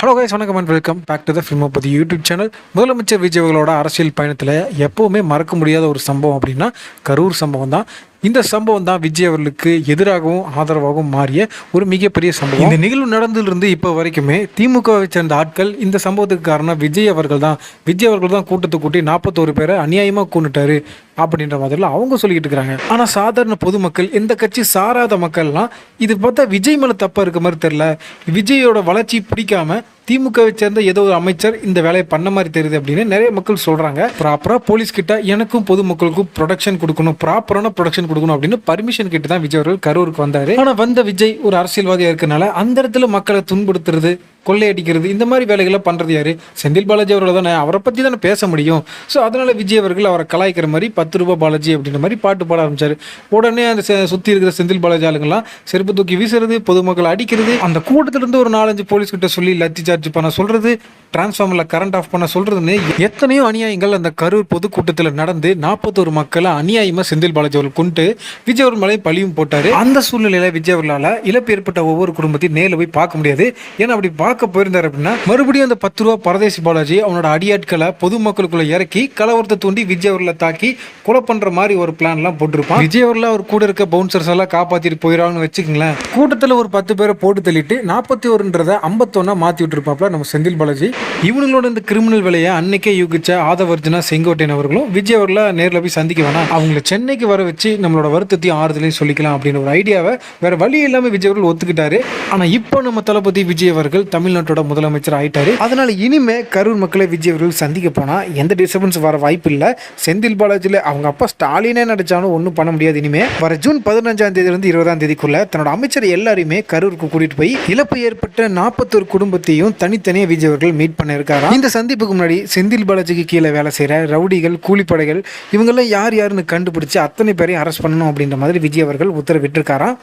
Hello guys, வணக்கம் and welcome back to the Filmopathy YouTube channel. முதலமைச்சர் விஜய் அவர்களோட அரசியல் பயணத்தில் எப்போவுமே மறக்க முடியாத ஒரு சம்பவம் அப்படின்னா கரூர் சம்பவம் தான். இந்த சம்பவம் தான் விஜய் அவர்களுக்கு எதிராகவும் ஆதரவாகவும் மாறிய ஒரு மிகப்பெரிய சம்பவம். இந்த நிகழ்வு நடந்திலிருந்து இப்போ வரைக்குமே திமுகவை சேர்ந்த ஆட்கள் இந்த சம்பவத்துக்கு காரணம் விஜய் அவர்கள் தான் கூட்டத்தை கூட்டி 41 பேரை அநியாயமாக கொண்டுட்டாரு அப்படின்ற மாதிரிலாம் அவங்க சொல்லிக்கிட்டு இருக்கிறாங்க. ஆனால் சாதாரண பொதுமக்கள், இந்த கட்சி சாராத மக்கள்லாம் இது பார்த்தா விஜய் மேலே தப்பாக இருக்க மாதிரி தெரியல, விஜயோட வளர்ச்சி பிடிக்காம திமுகவை சேர்ந்த ஏதோ ஒரு அமைச்சர் இந்த வேலையை பண்ண மாதிரி தெரியுது அப்படின்னு நிறைய மக்கள் சொல்றாங்க. ப்ராப்பரா போலீஸ் கிட்ட எனக்கும் பொதுமக்களுக்கும் ப்ரொடக்ஷன் கொடுக்கணும், ப்ராப்பரான ப்ரொடக்ஷன் கொடுக்கணும் அப்படின்னு பர்மிஷன் கிட்ட தான் விஜய் அவர்கள் கரூருக்கு வந்தாரு. ஆனா வந்த விஜய் ஒரு அரசியல்வாதியா இருக்கனால அந்த இடத்துல மக்களை துன்புறுத்துறது, கொள்ளையடிக்கிறது, இந்த மாதிரி வேலைகளை பண்றது யாரு? செந்தில் பாலாஜி அவர்கள் தானே, அவரை பத்தி தானே பேச முடியும். ஸோ அதனால விஜய் அவர்கள் அவரை கலாய்க்கிற மாதிரி 10 ரூபாய் பாலாஜி அப்படின்ற மாதிரி பாட்டு பாட ஆரம்பிச்சாரு. உடனே அந்த சுத்தி இருக்கிற செந்தில் பாலாஜி ஆளுங்கெல்லாம் செருப்பு தூக்கி வீசுறது, பொதுமக்கள் அடிக்கிறது, அந்த கூட்டத்திலிருந்து ஒரு 4-5 போலீஸ் கிட்ட சொல்லி லத்தி சார்ஜ் பண்ண சொல்றது, டிரான்ஸ்ஃபார்மர்ல கரண்ட் ஆஃப் பண்ண சொல்றதுன்னு எத்தனையோ அநியாயங்கள் அந்த கரூர் பொதுக்கூட்டத்தில் நடந்து 41 மக்களை அநியாயமா செந்தில் பாலாஜி அவர்கள் கொண்டு விஜய் அவர்கள் மேலே பழியும் போட்டாரு. அந்த சூழ்நிலையில விஜய் அவர்களால் இழப்பு ஏற்பட்ட ஒவ்வொரு குடும்பத்தையும் நேரில் போய் பார்க்க முடியாது. ஏன்னா அப்படி பார்க்க போயிருந்தார் அப்படின்னா மறுபடியும் அந்த 10 ரூபா பரதேசி பாலாஜி அவனோட அடியாட்களை பொதுமக்களுக்குள்ள இறக்கி கலவரத்தை தூண்டி விஜய் அவர்களை தாக்கி கொலை பண்ற மாதிரி ஒரு பிளான் எல்லாம் போட்டிருப்பான். விஜய் அவர்கள் அவர் கூட இருக்க பவுன்சர்ஸ் எல்லாம் காப்பாத்திட்டு போயிடான்னு வச்சுக்கங்களேன். கூட்டத்தில் ஒரு 10 பேரை போட்டு தள்ளிட்டு 41 51 மாத்தி விட்டுருப்பாப்ல நம்ம செந்தில் பாலாஜி. இவங்களோட இந்த கிரிமினல் வேலையை அன்னைக்கே யூகிச்ச ஆதவர்ஜுனா செங்கோட்டையன் அவர்களும் விஜய் அவர்களை நேரில் போய் சந்திக்க வேணாம், அவங்களை சென்னைக்கு வர வச்சு நம்மளோட வருத்தத்தையும் ஆறுதலையும் சொல்லிக்கலாம் அப்படின்னு ஒரு ஐடியாவை வேற வழி இல்லாம விஜய் அவர்கள் ஒத்துக்கிட்டாரு. ஆனா இப்போ நம்ம தளபதி விஜய் அவர்கள் தமிழ்நாட்டோட முதலமைச்சர் ஆயிட்டாரு. அதனால இனிமே கரூர் மக்களை விஜய் அவர்கள் சந்திக்க போனா எந்த டிஸ்டர்பன்ஸ் வர வாய்ப்பு இல்லை. செந்தில் பாலாஜியில் அவங்க அப்பா ஸ்டாலினே நடிச்சாலும் ஒன்றும் பண்ண முடியாது. இனிமே வர ஜூன் 15ஆம் தேதியிலிருந்து 20ஆம் தேதிக்குள்ள தன்னோட அமைச்சர் எல்லாருமே கரூருக்கு கூட்டிட்டு போய் இழப்பு ஏற்பட்ட 41 குடும்பத்தையும் தனித்தனியாக விஜய் அவர்கள் மீட் பண்ண இருக்காரா. இந்த சந்திப்புக்கு முன்னாடி செந்தில் பாலாஜிக்கு கீழே வேலை செய்யற ரவுடிகள், கூலிப்படைகள் இவங்கெல்லாம் யார் யாருன்னு கண்டுபிடிச்சு அத்தனை பேரையும் அரெஸ்ட் பண்ணணும் அப்படின்ற மாதிரி விஜய் அவர்கள் உத்தரவிட்டிருக்காராம்.